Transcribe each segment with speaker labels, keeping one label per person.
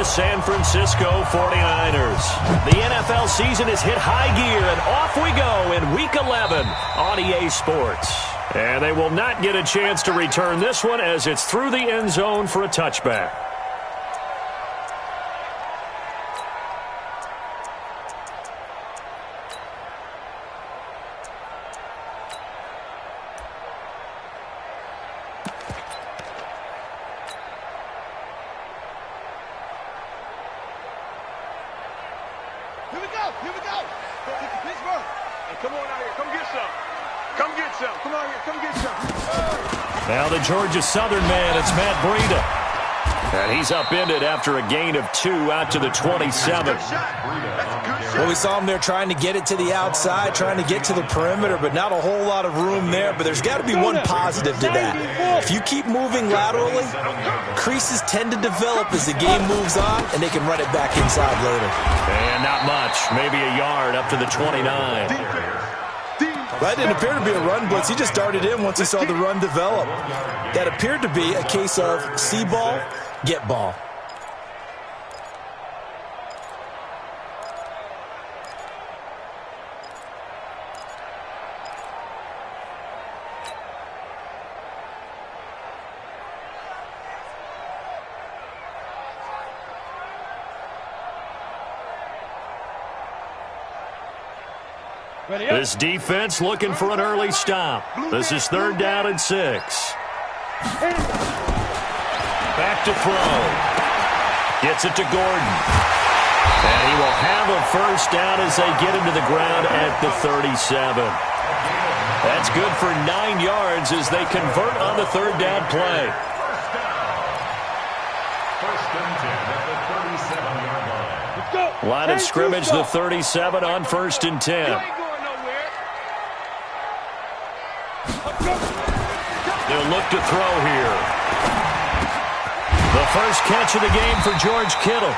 Speaker 1: San Francisco 49ers. The NFL season has hit high gear, and off we go in Week 11 on EA Sports. And they will not get a chance to return this one as it's through the end zone for a touchback. Now the Georgia Southern man, it's Matt Breida. And he's upended after a gain of 2 out to the 27.
Speaker 2: Well, we saw him there trying to get it to the outside, trying to get to the perimeter, but not a whole lot of room there. But there's got to be one positive to that. If you keep moving laterally, creases tend to develop as the game moves on, and they can run it back inside later.
Speaker 1: And not much, maybe a yard up to the 29.
Speaker 2: That didn't appear to be a run blitz. He just darted in once he saw the run develop. That appeared to be a case of see ball, get ball.
Speaker 1: This defense looking for an early stop. This is 3rd down and 6. Back to throw. Gets it to Gordon. And he will have a first down as they get him to the ground at the 37. That's good for 9 yards as they convert on the 3rd down play. Line of scrimmage, the 37 on 1st and 10. They'll look to throw here. The first catch of the game for George Kittle.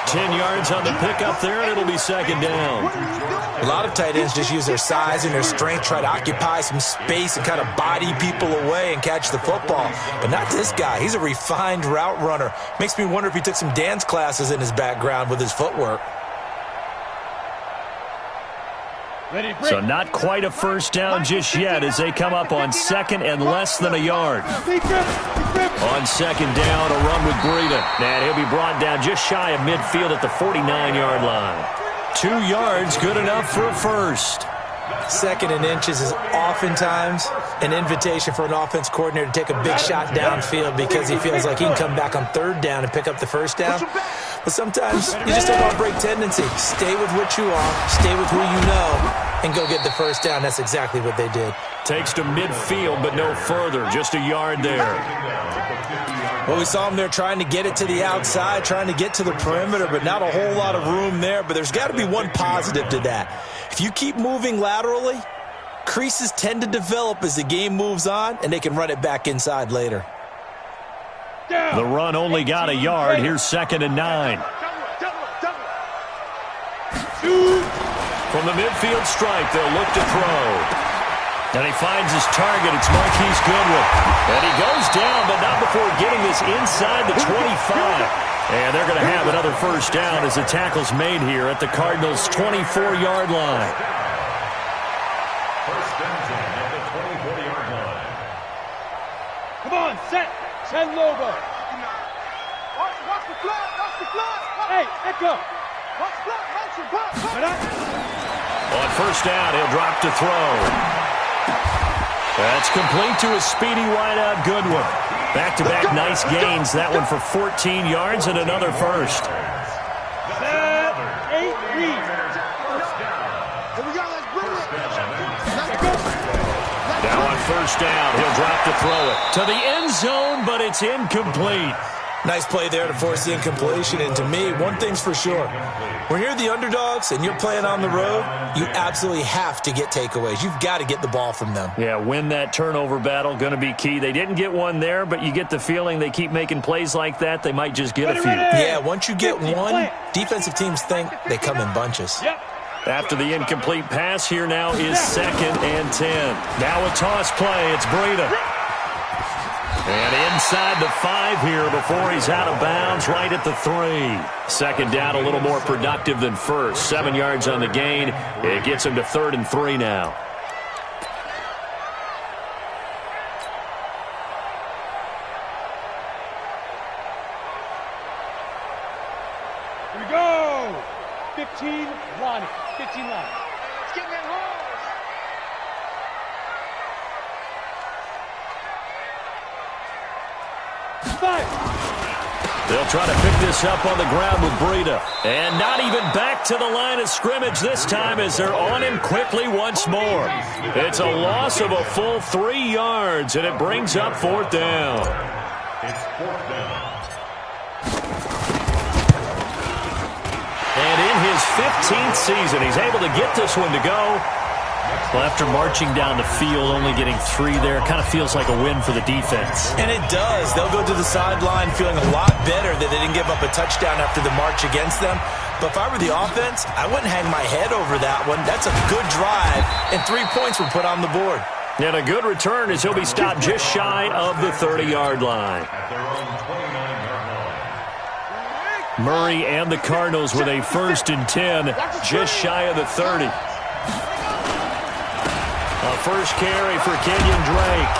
Speaker 1: 10 yards on the pickup there, and it'll be 2nd down.
Speaker 2: A lot of tight ends just use their size and their strength, try to occupy some space and kind of body people away and catch the football. But not this guy. He's a refined route runner. Makes me wonder if he took some dance classes in his background with his footwork.
Speaker 1: So not quite a first down just yet as they come up on 2nd and less than a yard. On 2nd down, a run with Breida. And he'll be brought down just shy of midfield at the 49-yard line. 2 yards, good enough for a first.
Speaker 2: 2nd and inches is oftentimes an invitation for an offense coordinator to take a big shot downfield because he feels like he can come back on 3rd down and pick up the first down. But sometimes you just don't want to break tendency. Stay with what you are, stay with who you know, and go get the first down. That's exactly what they did.
Speaker 1: Takes to midfield, but no further. Just a yard there.
Speaker 2: Well, we saw him there trying to get it to the outside, trying to get to the perimeter, but not a whole lot of room there. But there's got to be one positive to that. If you keep moving laterally, creases tend to develop as the game moves on, and they can run it back inside later.
Speaker 1: The run only got a yard. Here's 2nd and 9. From the midfield stripe, they'll look to throw. And he finds his target. It's Marquise Goodwin. And he goes down, but not before getting this inside the 25. And they're going to have another first down as the tackle's made here at the Cardinals' 24-yard line.
Speaker 3: First and 10 at the 24-yard line.
Speaker 4: Come on, set. Send Lobo. Watch the flag. Watch the flag. Hey, Echo. Watch the flag.
Speaker 1: On first down, he'll drop to throw. That's complete to a speedy wideout Goodwin. Back-to-back nice gains. That one for 14 yards and another first.
Speaker 4: 7, 8, read.
Speaker 3: Here we go. Let's bring it.
Speaker 1: Now on first down, he'll drop to throw it to the end zone, but it's incomplete.
Speaker 2: Nice play there to force the incompletion. And to me, one thing's for sure. When you're the underdogs and you're playing on the road, you absolutely have to get takeaways. You've got to get the ball from them.
Speaker 1: Yeah, win that turnover battle, going to be key. They didn't get one there, but you get the feeling they keep making plays like that, they might just get a few.
Speaker 2: Yeah, once you get one, defensive teams think they come in bunches.
Speaker 1: After the incomplete pass, here now is 2nd and 10. Now a toss play. It's Breida. And inside the 5 here before he's out of bounds, right at the 3. Second down, a little more productive than first. 7 yards on the gain. It gets him to 3rd and 3 now.
Speaker 4: Here we go. 15 line. 15 line. Let's get that home.
Speaker 1: They'll try to pick this up on the ground with Breida. And not even back to the line of scrimmage this time as they're on him quickly once more. It's a loss of a full 3 yards, and it brings up 4th down.
Speaker 3: It's 4th down.
Speaker 1: And in his 15th season, he's able to get this one to go. Well, after marching down the field, only getting 3 there, kind of feels like a win for the defense.
Speaker 2: And it does. They'll go to the sideline feeling a lot better that they didn't give up a touchdown after the march against them. But if I were the offense, I wouldn't hang my head over that one. That's a good drive, and 3 points were put on the board.
Speaker 1: And a good return as he'll be stopped just shy of the 30-yard line. Murray and the Cardinals with a 1st and 10, just shy of the 30. A first carry for Kenyon Drake.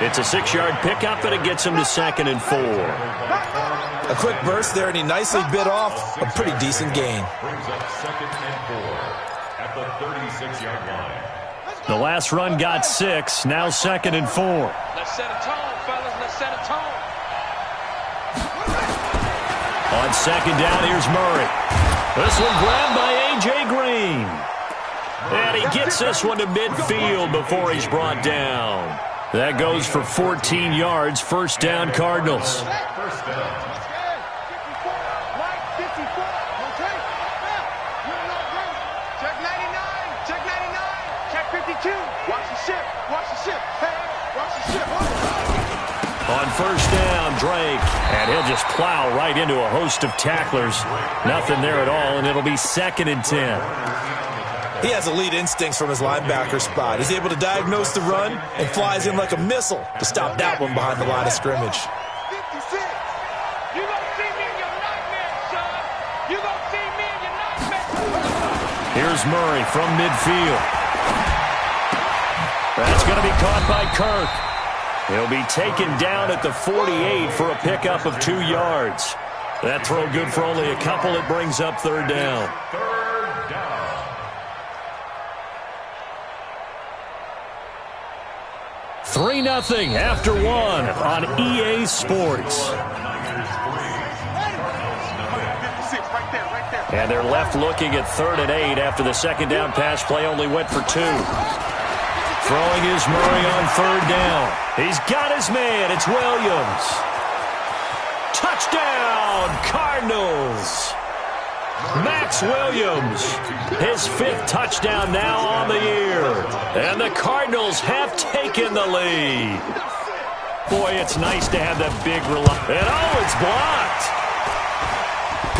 Speaker 1: It's a 6-yard pickup, and it gets him to 2nd and 4.
Speaker 2: A quick burst there, and he nicely bit off a pretty decent gain.
Speaker 3: Brings up 2nd and 4 at the 36-yard line.
Speaker 1: The last run got 6, now 2nd and 4.
Speaker 4: Let's set a tone, fellas. Let's set a tone.
Speaker 1: On 2nd down, here's Murray. This one grabbed by A.J. Green. And he gets this one to midfield before he's brought down. That goes for 14 yards, 1st down Cardinals.
Speaker 3: First down.
Speaker 4: Check 99. Check 99. Check 52. Watch the ship. Watch the ship. Hey, watch the ship.
Speaker 1: On 1st down, Drake. And he'll just plow right into a host of tacklers. Nothing there at all, and it'll be 2nd and 10.
Speaker 2: He has elite instincts from his linebacker spot. He's able to diagnose the run and flies in like a missile to stop that one behind the line of scrimmage.
Speaker 4: 56. You gonna see me in your nightmare, son. You gonna see me in your nightmare.
Speaker 1: Here's Murray from midfield. That's going to be caught by Kirk. He'll be taken down at the 48 for a pickup of 2 yards. That throw good for only a couple. It brings up 3rd down.
Speaker 3: 3rd down.
Speaker 1: 3-0 after 1 on EA Sports. And they're left looking at 3rd and 8 after the 2nd down pass play only went for 2. Throwing is Murray on 3rd down. He's got his man. It's Williams. Touchdown, Cardinals. Max Williams, his 5th touchdown now on the year. And the Cardinals have taken the lead. Boy, it's nice to have that big reliance. And oh, it's blocked.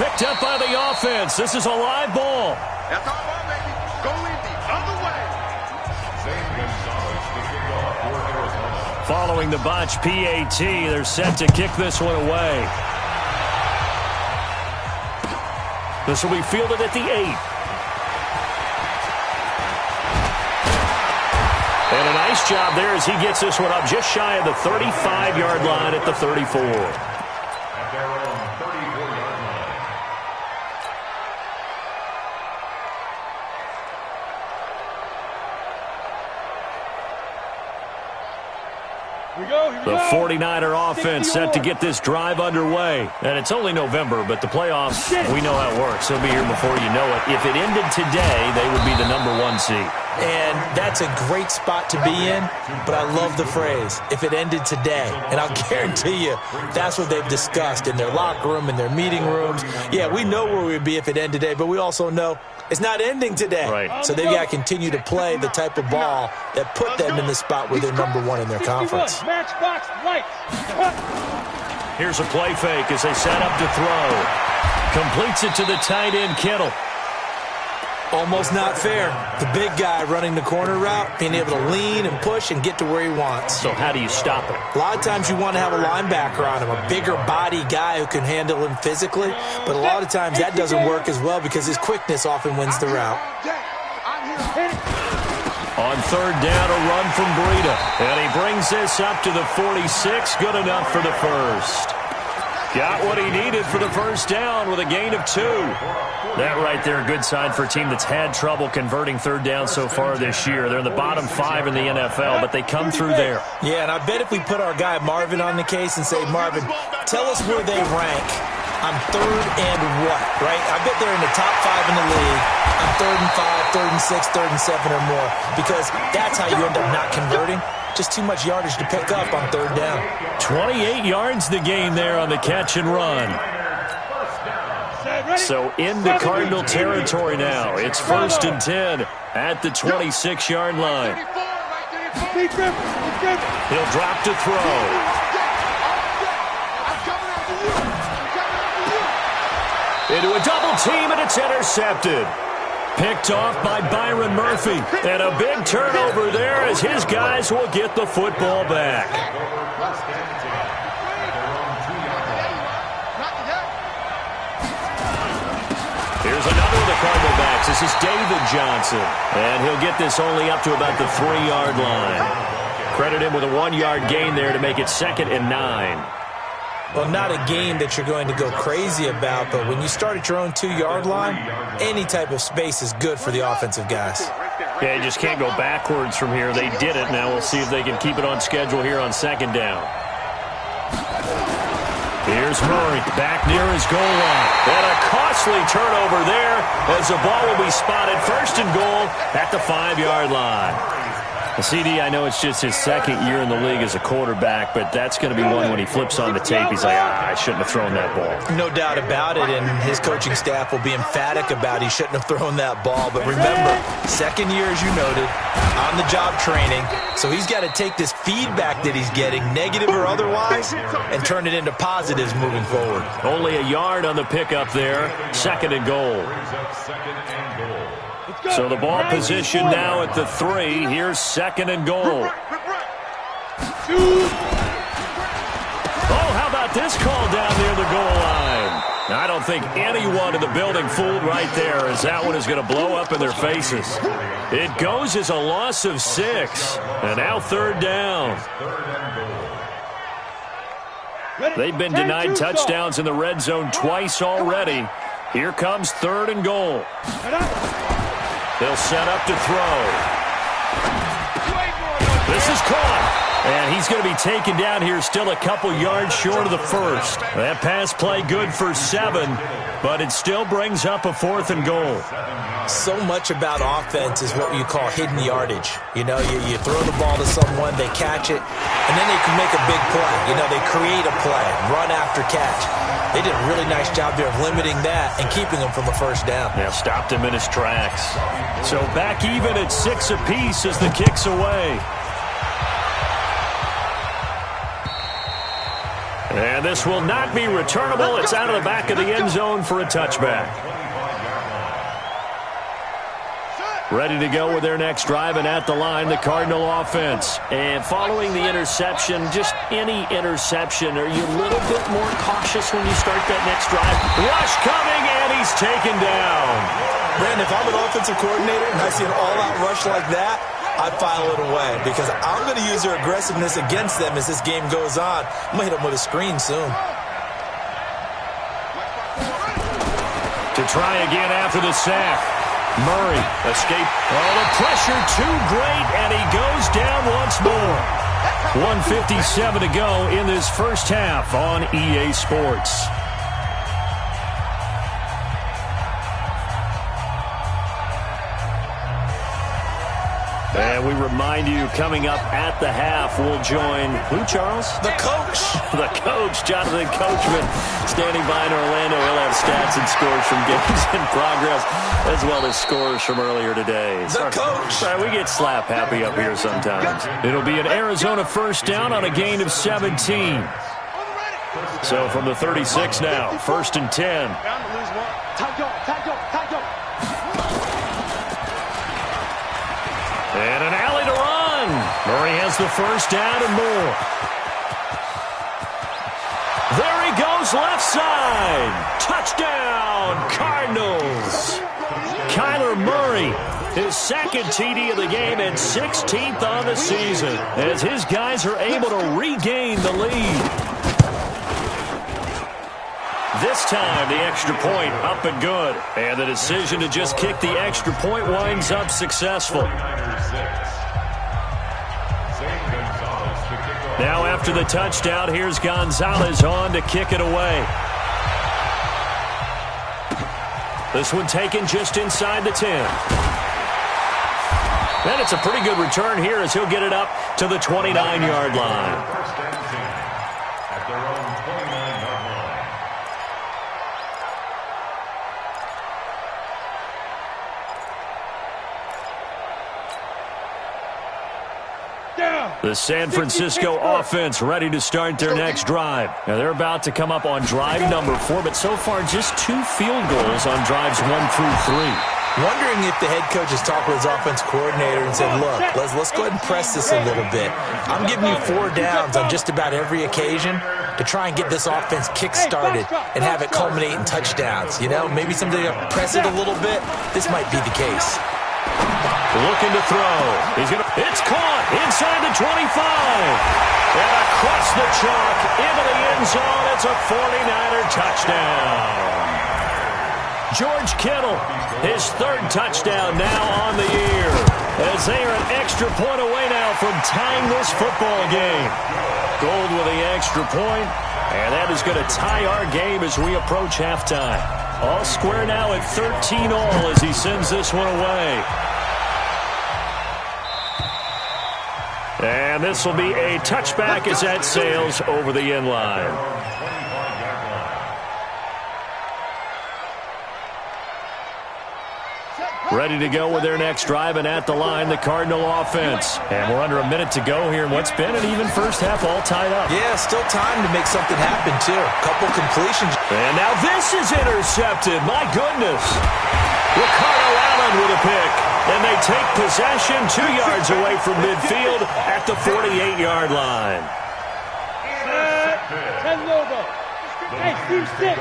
Speaker 1: Picked up by the offense. This is a live ball.
Speaker 3: That's our ball, baby. Going the other way. Zane Gonzalez, the kickoff for Arizona.
Speaker 1: Following the botch PAT, they're set to kick this one away. This will be fielded at the 8. And a nice job there as he gets this one up just shy of the 35-yard line at the 34.
Speaker 3: At their own 34-yard line.
Speaker 4: Here we go. Here we
Speaker 1: The
Speaker 4: go.
Speaker 1: 49er offense set to get this drive underway. And it's only November, but the playoffs, we know how it works. They'll be here before you know it. If it ended today, they would be the number 1 seed.
Speaker 2: And that's a great spot to be in, but I love the phrase, if it ended today. And I'll guarantee you, that's what they've discussed in their locker room, in their meeting rooms. Yeah, we know where we'd be if it ended today, but we also know it's not ending today.
Speaker 1: Right.
Speaker 2: So they've got to continue to play the type of ball that put them in the spot where they're number 1 in their conference.
Speaker 4: Matchbox lights.
Speaker 1: Here's a play fake as they set up to throw. Completes it to the tight end, Kittle.
Speaker 2: Almost not fair. The big guy running the corner route, being able to lean and push and get to where he wants.
Speaker 1: So how do you stop it?
Speaker 2: A lot of times you want to have a linebacker on him, a bigger body guy who can handle him physically, but a lot of times that doesn't work as well because his quickness often wins the route.
Speaker 1: On third down, a run from Breida. And he brings this up to the 46. Good enough for the first. Got what he needed for the first down with a gain of 2. That right there, a good sign for a team that's had trouble converting third down so far this year. They're in the bottom 5 in the NFL, but they come through there.
Speaker 2: Yeah, and I bet if we put our guy Marvin on the case and say, Marvin, tell us where they rank on third and what, right? I bet they're in the top 5 in the league on third and 5, third and 6, third and 7 or more, because that's how you end up not converting. Just too much yardage to pick up on third down.
Speaker 1: 28 yards the gain there on the catch and run. So into Cardinal territory now. It's 1st and 10 at the 26-yard line. He'll drop to throw. Into a double team, and it's intercepted. Picked off by Byron Murphy. And a big turnover there as his guys will get the football back. Here's another of the Cardinal backs. This is David Johnson. And he'll get this only up to about the 3-yard line. Credit him with a 1-yard gain there to make it 2nd and 9.
Speaker 2: Well, not a game that you're going to go crazy about, but when you start at your own 2-yard line, any type of space is good for the offensive guys.
Speaker 1: Yeah, you just can't go backwards from here. They did it. Now we'll see if they can keep it on schedule here on 2nd down. Here's Murray back near his goal line. And a costly turnover there as the ball will be spotted 1st and goal at the 5-yard line. The CD, I know it's just his 2nd year in the league as a quarterback, but that's going to be one when he flips on the tape. He's like, I shouldn't have thrown that ball.
Speaker 2: No doubt about it, and his coaching staff will be emphatic about he shouldn't have thrown that ball. But remember, 2nd year, as you noted, on-the-job training, so he's got to take this feedback that he's getting, negative or otherwise, and turn it into positives moving forward.
Speaker 1: Only a yard on the pickup there, 2nd and goal. So the ball position now at the 3. Here's 2nd and goal. Oh, how about this call down near the goal line? I don't think anyone in the building fooled right there, as that one is going to blow up in their faces. It goes as a loss of 6. And now 3rd down. They've been denied touchdowns in the red zone twice already. Here comes 3rd and goal. They'll set up to throw. This is caught. And he's going to be taken down here still a couple yards short of the 1st. That pass play good for 7, but it still brings up a 4th and goal.
Speaker 2: So much about offense is what you call hidden yardage. You know, you throw the ball to someone, they catch it, and then they can make a big play. You know, they create a play, run after catch. They did a really nice job there of limiting that and keeping him from a 1st down.
Speaker 1: Yeah, stopped him in his tracks. So back even at 6 apiece as the kick's away. And this will not be returnable. It's out of the back of the end zone for a touchback. Ready to go with their next drive, and at the line, the Cardinal offense. And following the interception, just any interception, are you a little bit more cautious when you start that next drive? Rush coming, and he's taken down.
Speaker 2: Brandon, if I'm an offensive coordinator and I see an all-out rush like that, I file it away because I'm going to use their aggressiveness against them as this game goes on. I'm going to hit them with a screen soon.
Speaker 1: To try again after the sack. Murray, escape. Oh, the pressure too great, and he goes down once more. 1:57 to go in this first half on EA Sports. And we remind you, coming up at the half, we'll join who, Charles?
Speaker 2: The coach.
Speaker 1: The coach, Jonathan Coachman, standing by in Orlando. He'll have stats and scores from games in progress, as well as scores from earlier today.
Speaker 2: The coach.
Speaker 1: Sorry, we get slap happy up here sometimes. It'll be an Arizona 1st down on a gain of 17. So from the 36 now, 1st and 10. And an alley to run. Murray has the first down and more. There he goes, left side. Touchdown, Cardinals. Kyler Murray, his second TD of the game and 16th on the season, as his guys are able to regain the lead. This time, the extra point up and good. And the decision to just kick the extra point winds up successful. Now after the touchdown, here's Gonzalez on to kick it away. This one taken just inside the 10. And it's a pretty good return here as he'll get it up to the 29-yard line. The San Francisco offense ready to start their next drive. Now they're about to come up on drive number 4, but so far just 2 field goals on drives 1 through 3.
Speaker 2: Wondering if the head coach has talked with his offense coordinator and said, look, let's go ahead and press this a little bit. I'm giving you 4 downs on just about every occasion to try and get this offense kick-started and have it culminate in touchdowns. You know, maybe something to press it a little bit. This might be the case.
Speaker 1: Looking to throw. It's caught inside the 25. And across the chalk into the end zone. It's a 49er touchdown. George Kittle, his 3rd touchdown now on the year. As they are an extra point away now from tying this football game. Gold with the extra point. And that is going to tie our game as we approach halftime. All square now at 13 all as he sends this one away. And this will be a touchback as that sails over the end line. Ready to go with their next drive, and at the line, the Cardinal offense. And we're under a minute to go here in what's been an even first half, all tied up.
Speaker 2: Yeah, still time to make something happen, too. Couple completions.
Speaker 1: And now this is intercepted. My goodness. Ricardo Allen with a pick. And they take possession 2 yards away from midfield at the 48-yard line.
Speaker 4: Hey, team 6.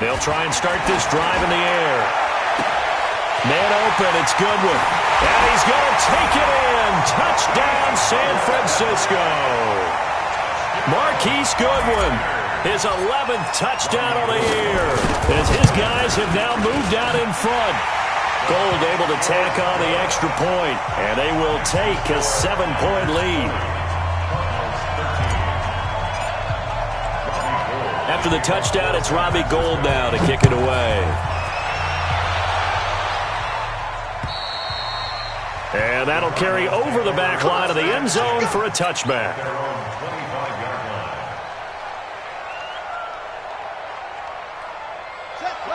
Speaker 1: They'll try and start this drive in the air. Man open, it's Goodwin. And he's going to take it in. Touchdown, San Francisco. Marquise Goodwin, his 11th touchdown of the year, as his guys have now moved out in front. Gold able to tack on the extra point, and they will take a 7-point lead. After the touchdown, it's Robbie Gould now to kick it away. And that'll carry over the back line of the end zone for a touchback.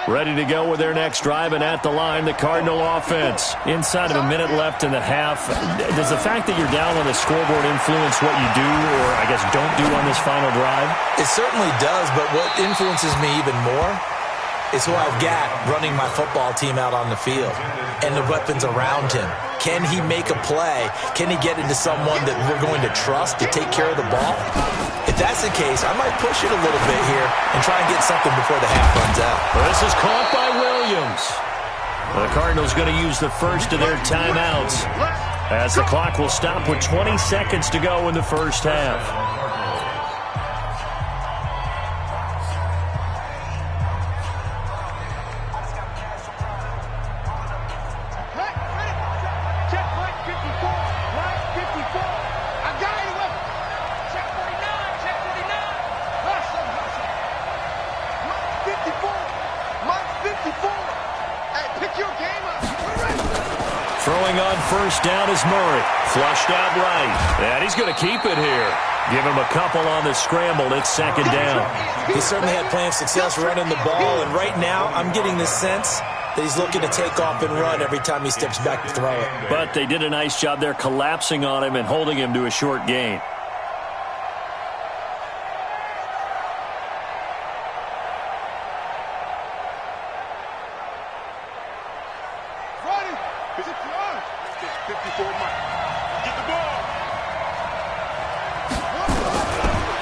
Speaker 1: Ready to go with their next drive, and at the line, the Cardinal offense. Inside of a minute left in the half, does the fact that you're down on the scoreboard influence what you do, or I guess don't do on this final drive?
Speaker 2: It certainly does, but what influences me even more is who I've got running my football team out on the field and the weapons around him. Can he make a play? Can he get into someone that we're going to trust to take care of the ball? If that's the case, I might push it a little bit here and try and get something before the half runs out.
Speaker 1: This is caught by Williams. The Cardinals going to use the first of their timeouts as the clock will stop with 20 seconds to go in the first half. Throwing on first down is Murray. Flushed out right. And he's going to keep it here. Give him a couple on the scramble. It's second down.
Speaker 2: He certainly had plenty of success running the ball, and right now I'm getting the sense that he's looking to take off and run every time he steps back to throw it.
Speaker 1: But they did a nice job there collapsing on him and holding him to a short gain.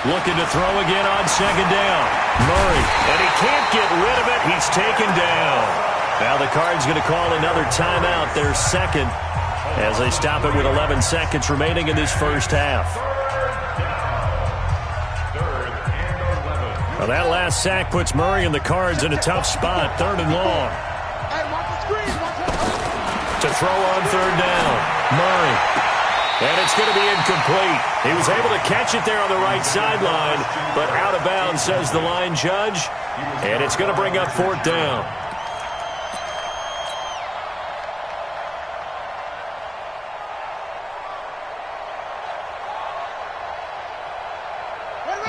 Speaker 1: Looking to throw again on second down. Murray, and he can't get rid of it. He's taken down. Now the Cards going to call another timeout, their second, as they stop it with 11 seconds remaining in this first half. Well, that last sack puts Murray and the Cards in a tough spot, 3rd and long. To throw on 3rd down, Murray. And it's going to be incomplete. He was able to catch it there on the right sideline, but out of bounds, says the line judge. And it's going to bring up 4th down.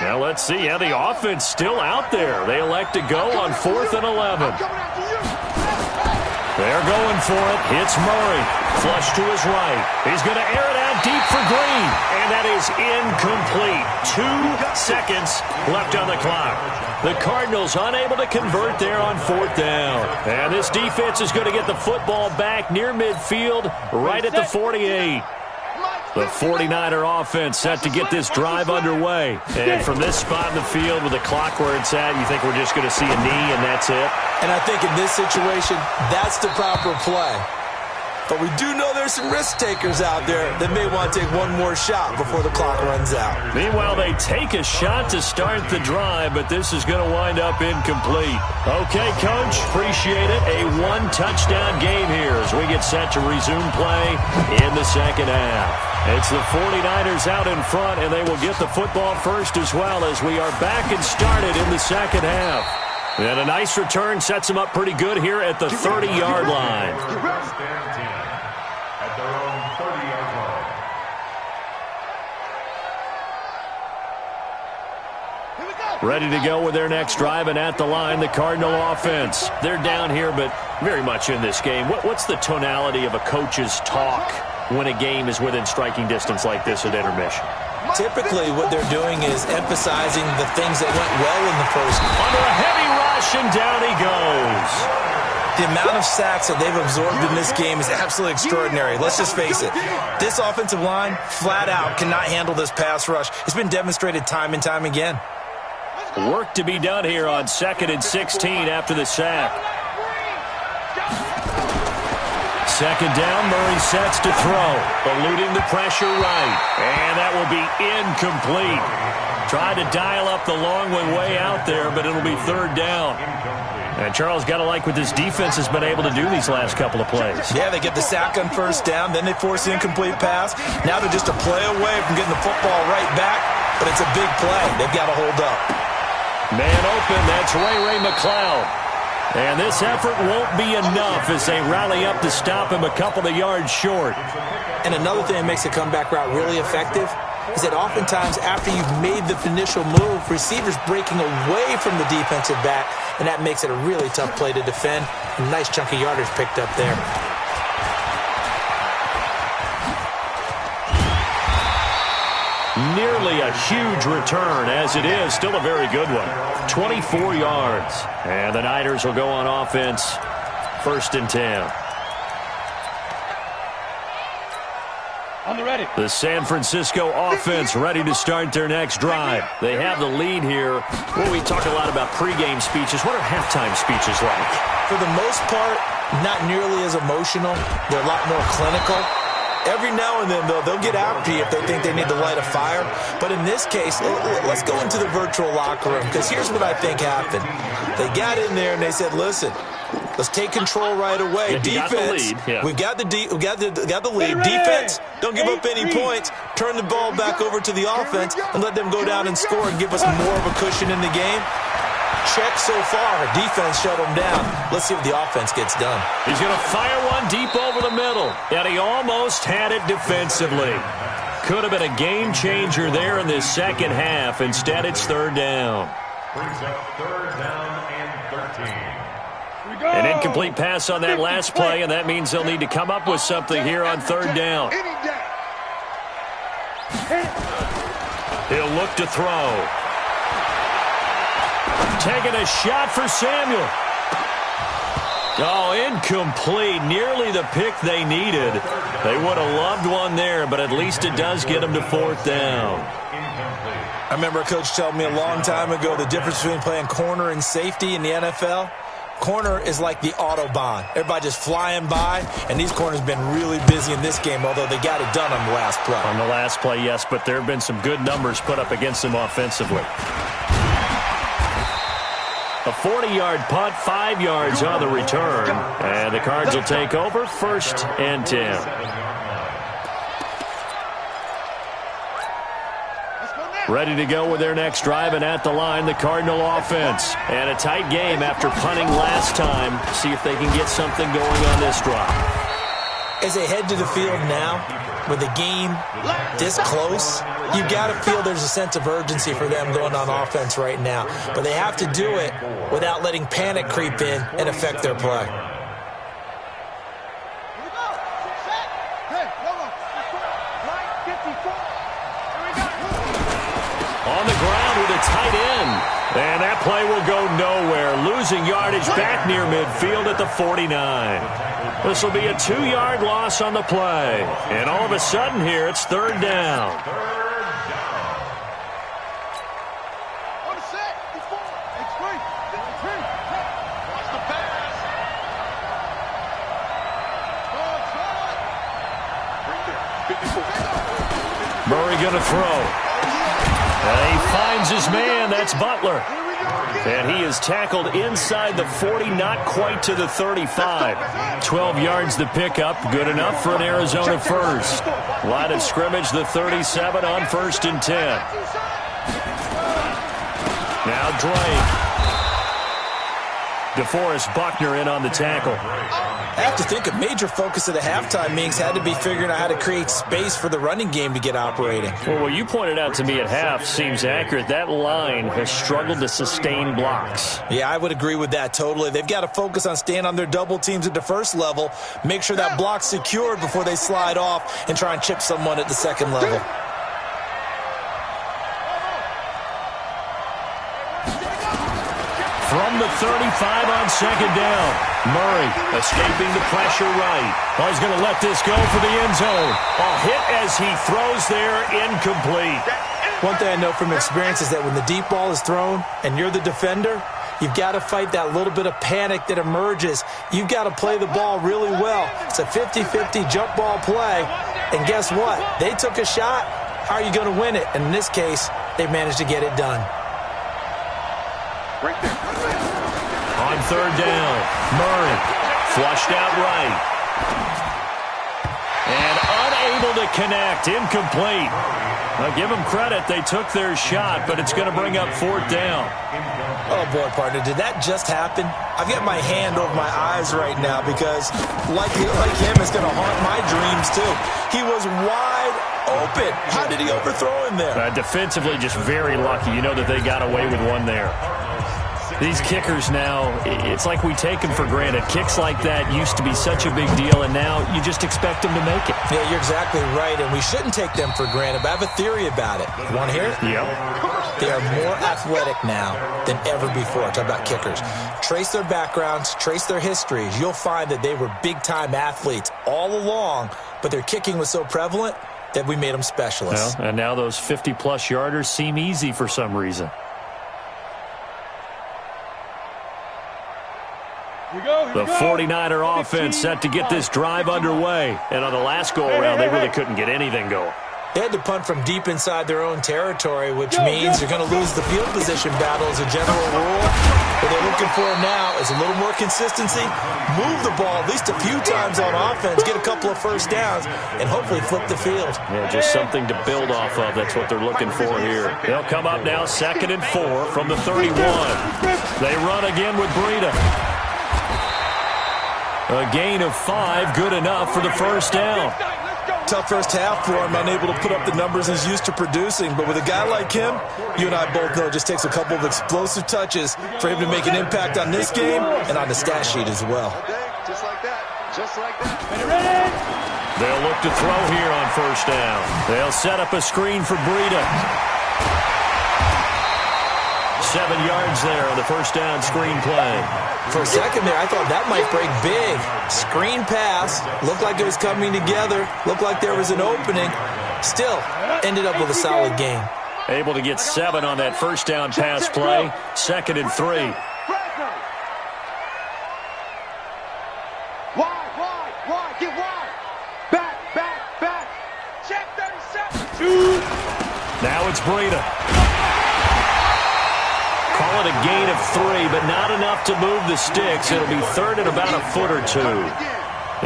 Speaker 1: Now let's see. Yeah, the offense still out there. They elect to go on 4th and 11. They're going for it. Hits Murray. Flush to his right. He's going to air it out deep for Green. And that is incomplete. 2 seconds left on the clock. The Cardinals unable to convert there on 4th down. And this defense is going to get the football back near midfield, right at the 48. The 49er offense set to get this drive underway. And from this spot in the field with the clock where it's at, you think we're just going to see a knee and that's it?
Speaker 2: And I think in this situation, that's the proper play. But we do know there's some risk takers out there that may want to take one more shot before the clock runs out.
Speaker 1: Meanwhile, they take a shot to start the drive, but this is going to wind up incomplete. Okay, Coach, appreciate it. A 1-touchdown game here as we get set to resume play in the second half. It's the 49ers out in front, and they will get the football first as well as we are back and started in the second half. And a nice return sets them up pretty good here at the 30-yard line.
Speaker 3: At their own 30-yard line.
Speaker 1: Ready to go with their next drive, and at the line, the Cardinal offense. They're down here, but very much in this game. What's the tonality of a coach's talk when a game is within striking distance like this at intermission?
Speaker 2: Typically, what they're doing is emphasizing the things that went well in the first.
Speaker 1: Under a heavy rush, and down he goes.
Speaker 2: The amount of sacks that they've absorbed in this game is absolutely extraordinary. Let's just face it. This offensive line, flat out, cannot handle this pass rush. It's been demonstrated time and time again.
Speaker 1: Work to be done here on 2nd and 16 after the sack. 2nd down, Murray sets to throw. Eluding the pressure right. And that will be incomplete. Tried to dial up the long one way out there, but it'll be 3rd down. And Charles, got to like what this defense has been able to do these last couple of plays.
Speaker 2: Yeah, they get the sack on 1st down, then they force the incomplete pass. Now they're just a play away from getting the football right back, but it's a big play. They've got to hold up.
Speaker 1: Man open, that's Ray McLeod. And this effort won't be enough as they rally up to stop him a couple of yards short.
Speaker 2: And another thing that makes the comeback route really effective is that oftentimes after you've made the initial move, receivers breaking away from the defensive back, and that makes it a really tough play to defend. A nice chunk of yardage picked up there.
Speaker 1: Nearly a huge return, as it is. Still a very good one. 24 yards. And the Niners will go on offense. 1st and 10.
Speaker 4: On the ready.
Speaker 1: The San Francisco offense ready to start their next drive. They have the lead here. Well, we talk a lot about pregame speeches. What are halftime speeches like?
Speaker 2: For the most part, not nearly as emotional. They're a lot more clinical. Every now and then, though, they'll get after you if they think they need to light a fire. But in this case, let's go into the virtual locker room, because here's what I think happened. They got in there and they said, listen, let's take control right away. Defense, we've got the lead. Defense, don't give up any points. Turn the ball back over to the offense and let them go down and score and give us more of a cushion in the game. Check so far. Defense shut him down. Let's see what the offense gets done.
Speaker 1: He's going to fire one deep over the middle. And he almost had it defensively. Could have been a game changer there in this second half. Instead, it's 3rd down.
Speaker 3: Brings up 3rd down and 13.
Speaker 1: An incomplete pass on that last play, and that means they'll need to come up with something here on 3rd down. He'll look to throw. Taking a shot for Samuel. Oh, incomplete. Nearly the pick they needed. They would have loved one there, but at least it does get them to 4th down.
Speaker 2: I remember a coach telling me a long time ago the difference between playing corner and safety in the NFL. Corner is like the Autobahn. Everybody just flying by, and these corners have been really busy in this game, although they got it done on the last play.
Speaker 1: On the last play, yes, but there have been some good numbers put up against them offensively. A 40-yard punt, 5 yards on the return. And the Cards will take over 1st and 10. Ready to go with their next drive, and at the line, the Cardinal offense. And a tight game after punting last time. See if they can get something going on this drive.
Speaker 2: As they head to the field now, with the game this close, you've got to feel there's a sense of urgency for them going on offense right now. But they have to do it without letting panic creep in and affect their play.
Speaker 1: On the ground with a tight end. And that play will go nowhere. Losing yardage back near midfield at the 49. This will be a 2-yard loss on the play. And all of a sudden here, it's 3rd down. Murray going to throw. And he finds his man. That's Butler. And he is tackled inside the 40, not quite to the 35. 12 yards the pickup. Good enough for an Arizona first. Line of scrimmage, the 37 on 1st and 10. Now Drake. DeForest Buckner in on the tackle.
Speaker 2: I have to think a major focus of the halftime meetings had to be figuring out how to create space for the running game to get operating.
Speaker 1: Well, what you pointed out to me at half seems accurate. That line has struggled to sustain blocks.
Speaker 2: Yeah, I would agree with that totally. They've got to focus on staying on their double teams at the first level, make sure that block's secured before they slide off and try and chip someone at the second level.
Speaker 1: From the 35 on 2nd down. Murray escaping the pressure right. Oh, he's going to let this go for the end zone. A hit as he throws there, incomplete.
Speaker 2: One thing I know from experience is that when the deep ball is thrown and you're the defender, you've got to fight that little bit of panic that emerges. You've got to play the ball really well. It's a 50-50 jump ball play. And guess what? They took a shot. How are you going to win it? And in this case, they managed to get it done.
Speaker 3: Right there.
Speaker 1: On 3rd down, Murray flushed out right. And unable to connect, incomplete. Now give them credit, they took their shot, but it's going to bring up 4th down.
Speaker 2: Oh, boy, partner, did that just happen? I've got my hand over my eyes right now because, like him, it's going to haunt my dreams, too. He was wide open. How did he overthrow him there?
Speaker 1: Defensively, just very lucky. You know that they got away with one there. These kickers now, it's like we take them for granted. Kicks like that used to be such a big deal, and now you just expect them to make it.
Speaker 2: Yeah, you're exactly right, and we shouldn't take them for granted, but I have a theory about it. You want to hear it?
Speaker 1: Yep.
Speaker 2: They are more athletic now than ever before. Talk about kickers. Trace their backgrounds, trace their histories. You'll find that they were big-time athletes all along, but their kicking was so prevalent that we made them specialists.
Speaker 1: Well, and now those 50-plus yarders seem easy for some reason. The 49er offense set to get this drive underway. And on the last go-around, they really couldn't get anything going.
Speaker 2: They had to punt from deep inside their own territory, which means you're going to lose the field position battle as a general rule. What they're looking for now is a little more consistency, move the ball at least a few times on offense, get a couple of first downs, and hopefully flip the field.
Speaker 1: Yeah, just something to build off of. That's what they're looking for here. They'll come up now 2nd and 4 from the 31. They run again with Breida. A gain of 5, good enough for the first down.
Speaker 2: Tough first half for him, unable to put up the numbers he's used to producing. But with a guy like him, you and I both know it just takes a couple of explosive touches for him to make an impact on this game and on the stat sheet as well.
Speaker 3: Just like that. Just like that.
Speaker 1: They'll look to throw here on 1st down. They'll set up a screen for Breida. 7 yards there on the first down screen play.
Speaker 2: For a second there, I thought that might break big. Screen pass. Looked like it was coming together. Looked like there was an opening. Still, ended up with a solid gain.
Speaker 1: Able to get 7 on that first down pass play. 2nd and 3.
Speaker 4: Wide, get wide. Back. Check 37.
Speaker 1: Now it's Breida. Call it a gain of 3, but not enough to move the sticks. It'll be 3rd and about a foot or 2.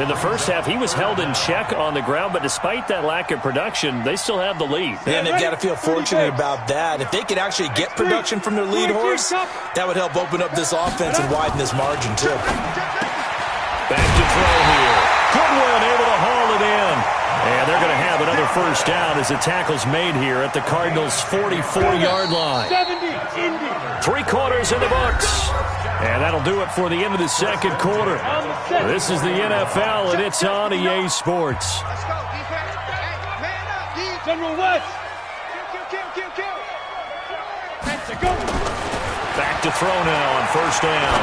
Speaker 1: In the first half, he was held in check on the ground, but despite that lack of production, they still have the lead.
Speaker 2: And they've got to feel fortunate about that. If they could actually get production from their lead horse, that would help open up this offense and widen this margin, too.
Speaker 1: Back to throw here. Goodwin able to haul it in. And they're going to have another first down as the tackle's made here at the Cardinals' 44-yard line. 3 quarters in the books. And that'll do it for the end of the second quarter. This is the NFL, and it's on EA Sports.
Speaker 4: Let's go, defense. Hey, man up, General West. Kill.
Speaker 1: Back to throw now on first down.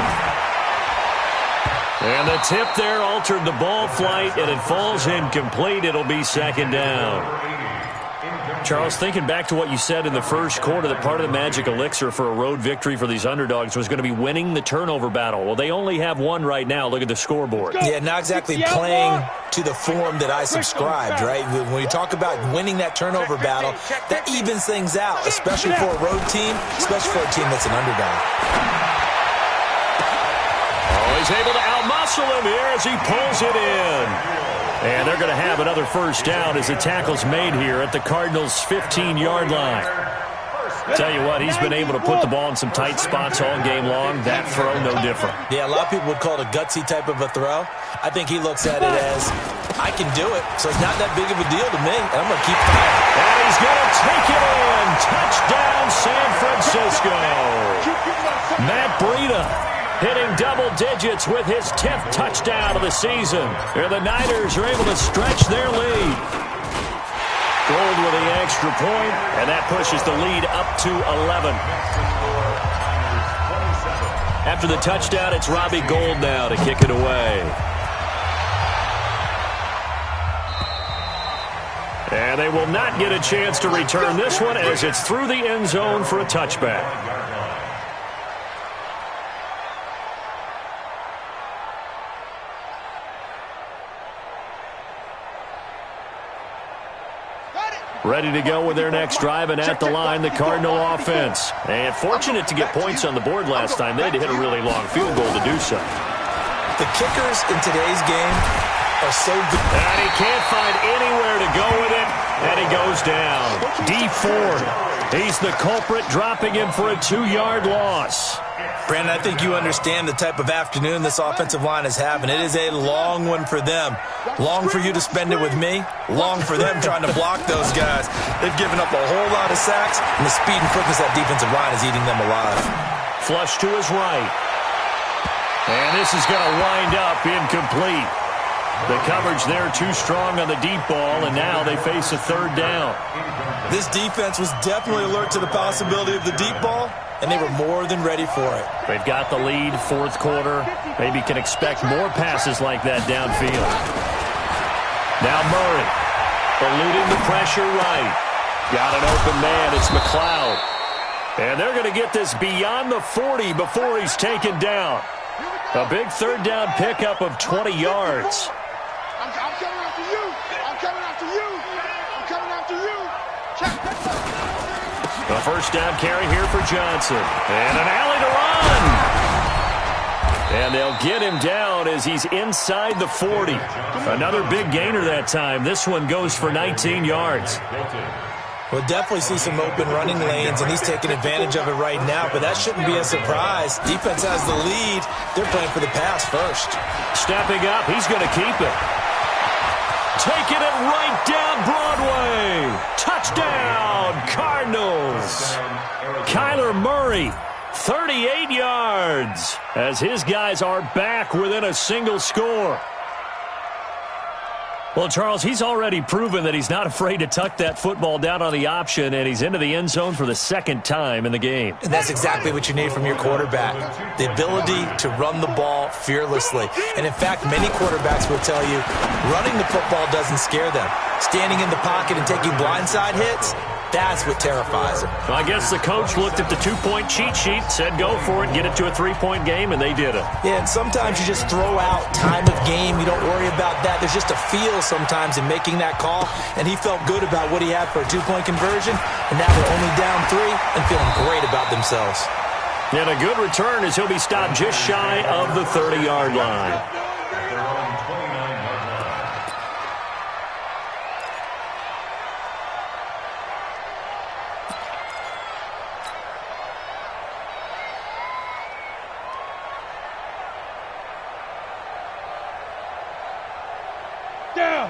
Speaker 1: And the tip there altered the ball flight, and it falls incomplete. It'll be 2nd down. Charles, thinking back to what you said in the first quarter, that part of the magic elixir for a road victory for these underdogs was going to be winning the turnover battle. Well, they only have 1 right now. Look at the scoreboard.
Speaker 2: Yeah, not exactly playing to the form that I subscribed, right? When you talk about winning that turnover battle, that evens things out, especially for a road team, especially for a team that's an underdog.
Speaker 1: He's able to outmuscle him here as he pulls it in. And they're going to have another first down as the tackle's made here at the Cardinals' 15-yard line. Tell you what, he's been able to put the ball in some tight spots all game long. That throw, no different.
Speaker 2: Yeah, a lot of people would call it a gutsy type of a throw. I think he looks at it as, I can do it, so it's not that big of a deal to me, and I'm going to keep firing.
Speaker 1: And he's going to take it in. Touchdown, San Francisco. Matt Breida hitting double digits with his 10th touchdown of the season. And the Niners are able to stretch their lead. Gold with the extra point, and that pushes the lead up to 11. After the touchdown, it's Robbie Gould now to kick it away. And they will not get a chance to return this one as it's through the end zone for a touchback. Ready to go with their next drive, and at the line, the Cardinal offense. And fortunate to get points on the board last time. They had to hit a really long field goal to do so.
Speaker 2: The kickers in today's game are so good.
Speaker 1: And he can't find anywhere to go with it, and he goes down. D Ford, he's the culprit, dropping him for a 2-yard loss.
Speaker 2: Brandon, I think you understand the type of afternoon this offensive line is having. It is a long one for them. Long for you to spend it with me. Long for them trying to block those guys. They've given up a whole lot of sacks, and the speed and quickness of that defensive line is eating them alive.
Speaker 1: Flush to his right. And this is going to wind up incomplete. The coverage there too strong on the deep ball, and now they face a 3rd down.
Speaker 2: This defense was definitely alert to the possibility of the deep ball, and they were more than ready for it.
Speaker 1: They've got the lead, 4th quarter. Maybe can expect more passes like that downfield. Now Murray, eluding the pressure right. Got an open man, it's McLeod. And they're going to get this beyond the 40 before he's taken down. A big 3rd down pickup of 20 yards.
Speaker 4: I'm coming after you. I'm coming after you. I'm coming after you.
Speaker 1: A first down carry here for Johnson. And an alley to run. And they'll get him down as he's inside the 40. Another big gainer that time. This one goes for 19 yards.
Speaker 2: We'll definitely see some open running lanes, and he's taking advantage of it right now, but that shouldn't be a surprise. Defense has the lead. They're playing for the pass first.
Speaker 1: Stepping up, he's going to keep it. Taking it right down Broadway. Touchdown, Cardinals. Kyler Murray, 38 yards, as his guys are back within a single score. Well, Charles, he's already proven that he's not afraid to tuck that football down on the option, and he's into the end zone for the second time in the game.
Speaker 2: And that's exactly what you need from your quarterback, the ability to run the ball fearlessly. And, in fact, many quarterbacks will tell you running the football doesn't scare them. Standing in the pocket and taking blindside hits, that's what terrifies them.
Speaker 1: Well, I guess the coach looked at the two-point cheat sheet, said go for it, get it to a three-point game, and they did it.
Speaker 2: Yeah, and sometimes you just throw out time of game. You don't worry about that. There's just a feel sometimes in making that call, and he felt good about what he had for a two-point conversion, and now they're only down 3 and feeling great about themselves.
Speaker 1: And a good return as he'll be stopped just shy of the 30-yard line.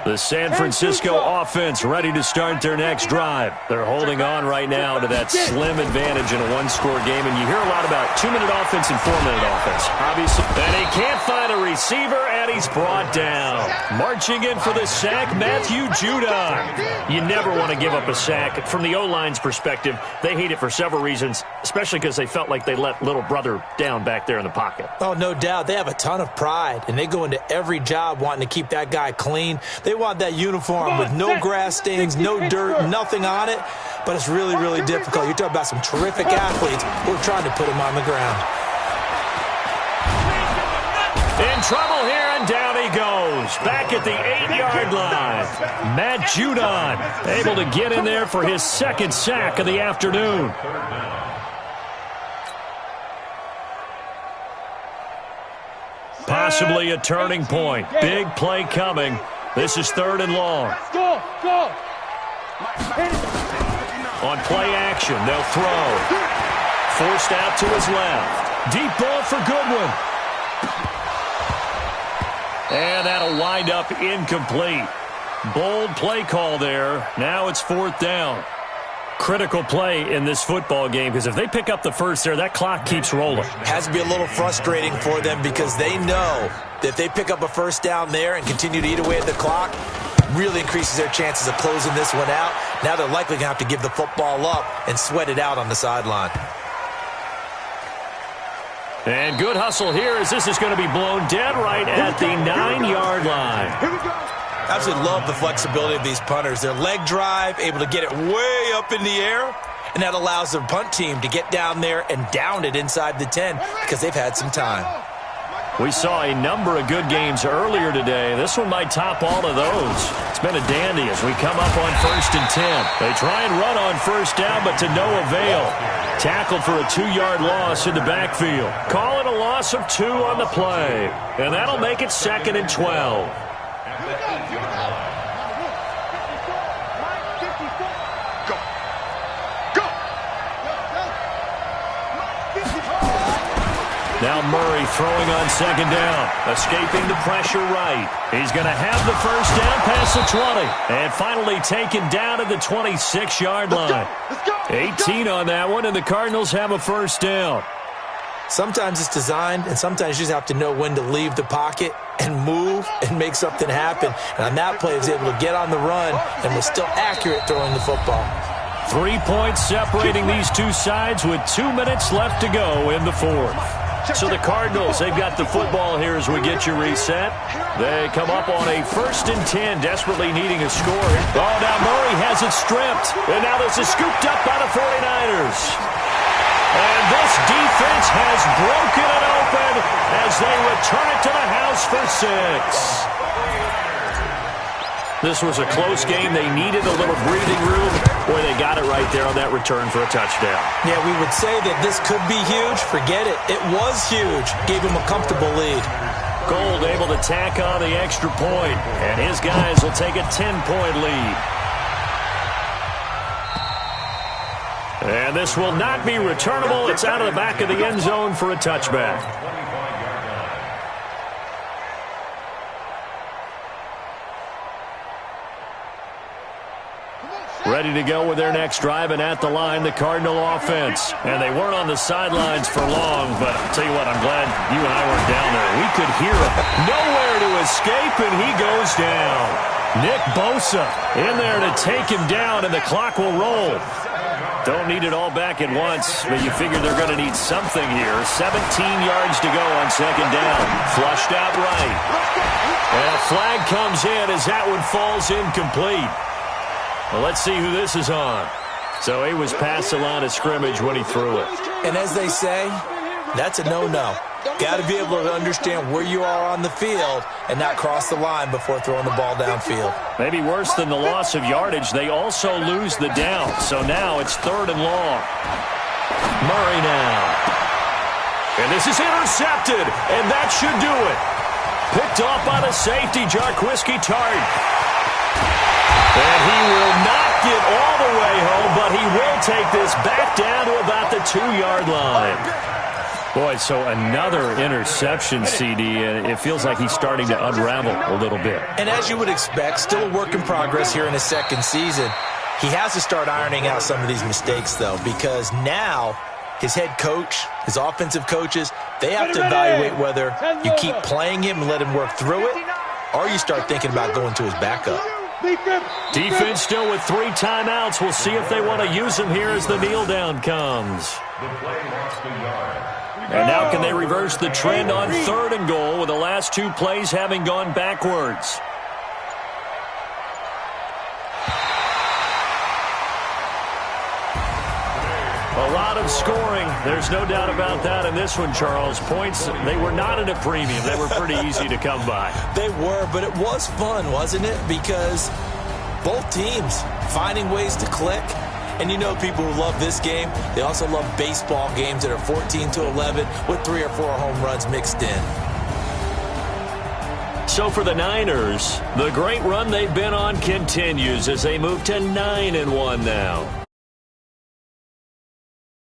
Speaker 1: The San Francisco offense ready to start their next drive. They're holding on right now to that slim advantage in a one-score game, and you hear a lot about 2-minute offense and 4-minute offense. Obviously, and he can't find a receiver, and he's brought down. Marching in for the sack, Matthew Judon. You never want to give up a sack. From the O-line's perspective, they hate it for several reasons, especially because they felt like they let little brother down back there in the pocket.
Speaker 2: Oh, no doubt. They have a ton of pride, and they go into every job wanting to keep that guy clean. They want that uniform with no grass stains, no dirt, nothing on it. But it's really, really difficult. You're talking about some terrific athletes who are trying to put him on the ground.
Speaker 1: In trouble here, and down he goes. Back at the 8-yard line. Matt Judon able to get in there for his second sack of the afternoon. Possibly a turning point. Big play coming. This is 3rd and long.
Speaker 4: Go, go.
Speaker 1: On play action, they'll throw. Forced out to his left. Deep ball for Goodwin. And that'll wind up incomplete. Bold play call there. Now it's 4th down. Critical play in this football game, because if they pick up the first there, that clock keeps rolling.
Speaker 2: Has to be a little frustrating for them because they know that if they pick up a first down there and continue to eat away at the clock, really increases their chances of closing this one out. Now they're likely going to have to give the football up and sweat it out on the sideline.
Speaker 1: And good hustle here as this is going to be blown dead right at the 9-yard line.
Speaker 4: Here we go.
Speaker 2: Absolutely love the flexibility of these punters. Their leg drive, able to get it way up in the air, and that allows the punt team to get down there and down it inside the 10 because they've had some time.
Speaker 1: We saw a number of good games earlier today. This one might top all of those. It's been a dandy as we come up on 1st and 10. They try and run on first down, but to no avail. Tackled for a 2-yard loss in the backfield. Call it a loss of 2 on the play. And that'll make it 2nd and 12. Now Murray throwing on 2nd down. Escaping the pressure right. He's going to have the first down past the 20. And finally taken down at the 26-yard line. 18 on that one, and the Cardinals have a first down.
Speaker 2: Sometimes it's designed, and sometimes you just have to know when to leave the pocket and move and make something happen. And on that play, he was able to get on the run and was still accurate throwing the football.
Speaker 1: 3 points separating these two sides with 2 minutes left to go in the 4th. So the Cardinals, they've got the football here as we get you reset. They come up on a 1st and 10, desperately needing a score. Oh, now Murray has it stripped. And now this is scooped up by the 49ers. And this defense has broken it open as they return it to the house for 6. This was a close game. They needed a little breathing room. Boy, they got it right there on that return for a touchdown.
Speaker 2: Yeah, we would say that this could be huge. Forget it. It was huge. Gave him a comfortable lead.
Speaker 1: Gold able to tack on the extra point, and his guys will take a 10-point lead. And this will not be returnable. It's out of the back of the end zone for a touchback. Ready to go with their next drive, and at the line, the Cardinal offense. And they weren't on the sidelines for long, but I'll tell you what, I'm glad you and I weren't down there. We could hear him. Nowhere to escape, and he goes down. Nick Bosa in there to take him down, and the clock will roll. Don't need it all back at once, but you figure they're going to need something here. 17 yards to go on second down. Flushed out right. And a flag comes in as that one falls incomplete. Well, let's see who this is on. So he was past the line of scrimmage when he threw it.
Speaker 2: And as they say, that's a no-no. Got to be able to understand where you are on the field and not cross the line before throwing the ball downfield.
Speaker 1: Maybe worse than the loss of yardage, they also lose the down. So now it's 3rd and long. Murray now. And this is intercepted, and that should do it. Picked off by the safety, Jarquiski Tart. And he will not get all the way home, but he will take this back down to about the 2-yard line. Boy, so another interception, CD, and it feels like he's starting to unravel a little bit.
Speaker 2: And as you would expect, still a work in progress here in his second season. He has to start ironing out some of these mistakes, though, because now his head coach, his offensive coaches, they have to evaluate whether you keep playing him and let him work through it, or you start thinking about going to his backup.
Speaker 1: Defense still with 3 timeouts. We'll see if they want to use him here as the kneel down comes. And now can they reverse the trend on 3rd and goal with the last 2 plays having gone backwards? A lot of scoring. There's no doubt about that in this one, Charles. Points, they were not at a premium. They were pretty easy to come by.
Speaker 2: They were, but it was fun, wasn't it? Because both teams finding ways to click. And you know people who love this game, they also love baseball games that are 14-11 with 3 or 4 home runs mixed in.
Speaker 1: So for the Niners, the great run they've been on continues as they move to 9-1 now.